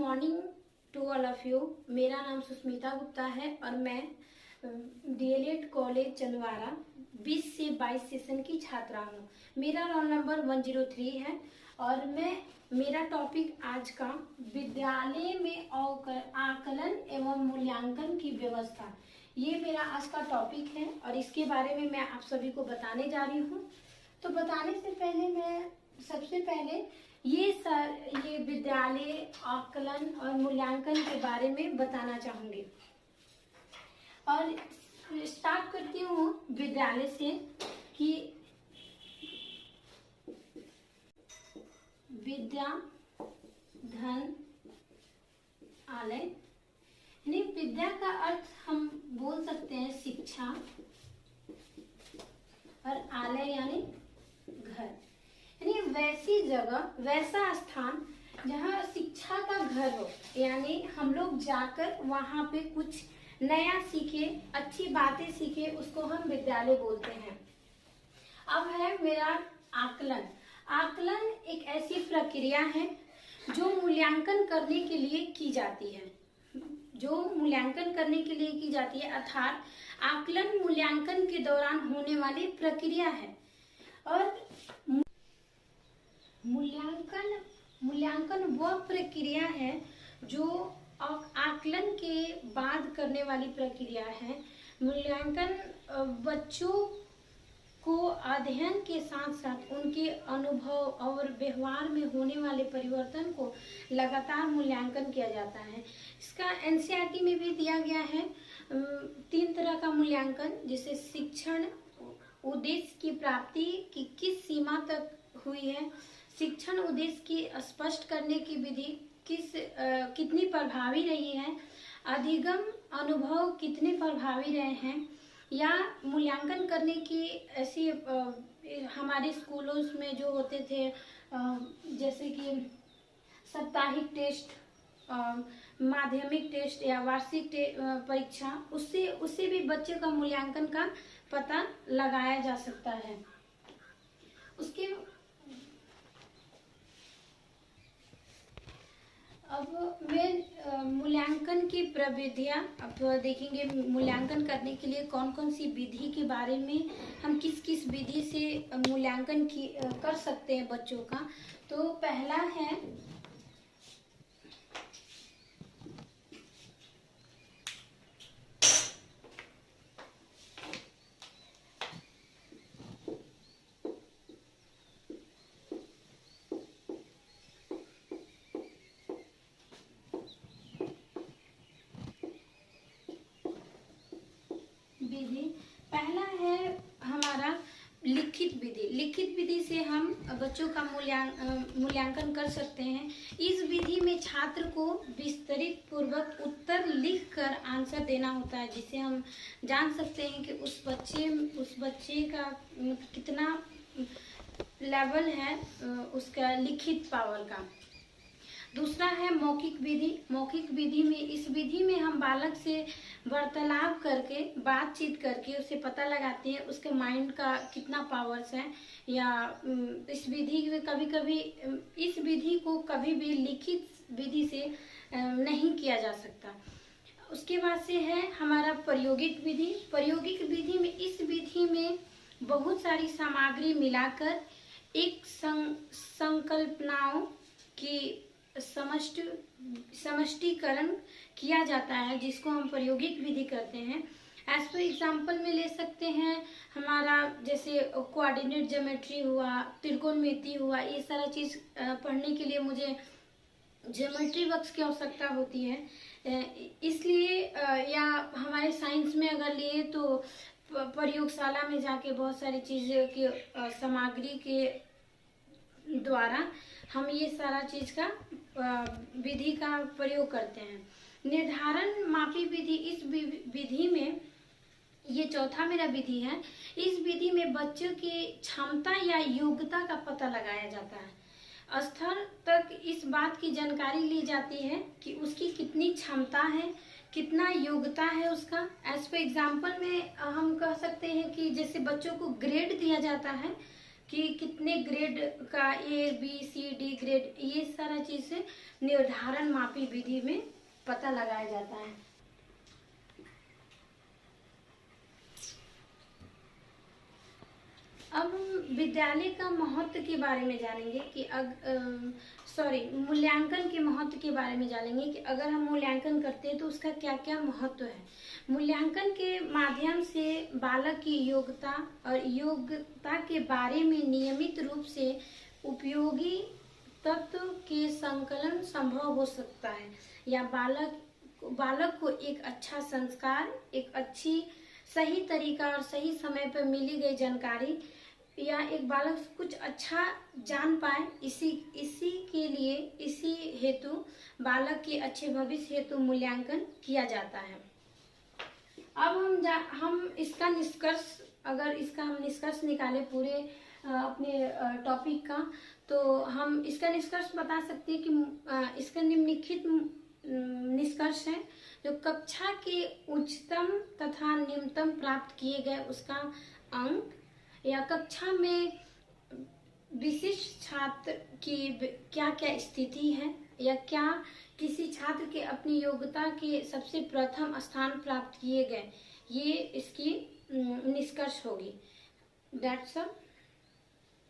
Morning to all of you. मेरा नाम सुष्मिता गुप्ता है और मैं डीएलएड कॉलेज चंदवारा 20 से 22 सेशन की छात्रा हूँ। मेरा रोल नंबर 103 है और मेरा टॉपिक आज का विद्यालय में आकलन एवं मूल्यांकन की व्यवस्था, ये मेरा आज का टॉपिक है और इसके बारे में मैं आप सभी को बताने जा रही हूँ। तो बताने से पहले मैं सबसे पहले ये विद्यालय आकलन और मूल्यांकन के बारे में बताना चाहूंगी और स्टार्ट करती हूँ विद्यालय से कि विद्या धन आलय, यानी विद्या का अर्थ हम बोल सकते हैं शिक्षा और आलय यानी घर, यानी वैसी जगह वैसा स्थान जहाँ शिक्षा का घर हो, यानी हम लोग जाकर वहाँ पे कुछ नया सीखे, अच्छी बातें सीखे, उसको हम विद्यालय बोलते हैं। अब है मेरा आकलन। आकलन एक ऐसी प्रक्रिया है जो मूल्यांकन करने के लिए की जाती है, अर्थात आकलन मूल्यांकन के दौरान होने वाली प्रक्रिया है। और मूल्यांकन वह प्रक्रिया है जो आकलन के बाद करने वाली प्रक्रिया है। मूल्यांकन बच्चों को अध्ययन के साथ साथ उनके अनुभव और व्यवहार में होने वाले परिवर्तन को लगातार मूल्यांकन किया जाता है। इसका एनसीईआरटी में भी दिया गया है 3 तरह का मूल्यांकन, जिसे शिक्षण उद्देश्य की प्राप्ति की किस सीमा तक हुई है, शिक्षण उद्देश्य की स्पष्ट करने की विधि कितनी प्रभावी रही है, अधिगम अनुभव कितने प्रभावी रहे हैं, या मूल्यांकन करने की ऐसी हमारे स्कूलों में जो होते थे जैसे कि साप्ताहिक टेस्ट, माध्यमिक टेस्ट या वार्षिक परीक्षा, उससे भी बच्चे का मूल्यांकन का पता लगाया जा सकता है। उसके अब मैं मूल्यांकन की प्रविधियाँ अब देखेंगे। मूल्यांकन करने के लिए कौन कौन सी विधि के बारे में, हम किस किस विधि से मूल्यांकन कर सकते हैं बच्चों का। तो पहला है विधि। पहला है हमारा लिखित विधि। लिखित विधि से हम बच्चों का मूल्यांकन कर सकते हैं। इस विधि में छात्र को विस्तृत पूर्वक उत्तर लिखकर आंसर देना होता है, जिससे हम जान सकते हैं कि उस बच्चे का कितना लेवल है उसका लिखित पावर का। दूसरा है मौखिक विधि। मौखिक विधि में, इस विधि में हम बालक से वार्तालाप करके, बातचीत करके उसे पता लगाते हैं उसके माइंड का कितना पावर्स है। या इस विधि में इस विधि को कभी भी लिखित विधि से नहीं किया जा सकता। उसके बाद से है हमारा प्रायोगिक विधि। प्रायोगिक विधि में, इस विधि में बहुत सारी सामग्री मिलाकर एक संकल्पनाओं की समष्टिकरण किया जाता है, जिसको हम प्रायोगिक विधि करते हैं। एज पर एग्जाम्पल में ले सकते हैं हमारा जैसे कोऑर्डिनेट ज्योमेट्री हुआ, त्रिकोणमिति हुआ। ये सारा चीज़ पढ़ने के लिए मुझे ज्योमेट्री बॉक्स की आवश्यकता होती है, इसलिए या हमारे साइंस में अगर लिए तो प्रयोगशाला में जाके बहुत सारी चीज़ों की सामग्री के द्वारा हम ये सारा चीज का विधि का प्रयोग करते हैं। निर्धारण मापी विधि। इस विधि में, ये चौथा मेरा विधि है, इस विधि में बच्चों की क्षमता या योग्यता का पता लगाया जाता है। स्तर तक इस बात की जानकारी ली जाती है कि उसकी कितनी क्षमता है, कितना योग्यता है उसका। एज पर एग्जाम्पल में हम कह सकते हैं कि जैसे बच्चों को ग्रेड दिया जाता है, कि कितने ग्रेड का A B C D grade, ये सारा चीज़ निर्धारण मापी विधि में पता लगाया जाता है। अब हम विद्यालय का महत्व के बारे में जानेंगे कि मूल्यांकन के महत्व के बारे में जानेंगे कि अगर हम मूल्यांकन करते हैं तो उसका क्या क्या महत्व है। मूल्यांकन के माध्यम से बालक की योग्यता और योग्यता के बारे में नियमित रूप से उपयोगी तत्व के संकलन संभव हो सकता है, या बालक को एक अच्छा संस्कार, एक अच्छी सही तरीका और सही समय पर मिली गई जानकारी, या एक बालक कुछ अच्छा जान पाए, इसी हेतु बालक के अच्छे भविष्य हेतु मूल्यांकन किया जाता है। अब हम इसका निष्कर्ष निकाले पूरे अपने टॉपिक का, तो हम इसका निष्कर्ष बता सकते हैं कि इसका निम्नलिखित निष्कर्ष है। जो कक्षा के उच्चतम तथा निम्नतम प्राप्त किए गए उसका अंक, या कक्षा में विशिष्ट छात्र की क्या क्या स्थिति है, या क्या किसी छात्र के अपनी योग्यता के सबसे प्रथम स्थान प्राप्त किए गए, ये इसकी निष्कर्ष होगी। That's all.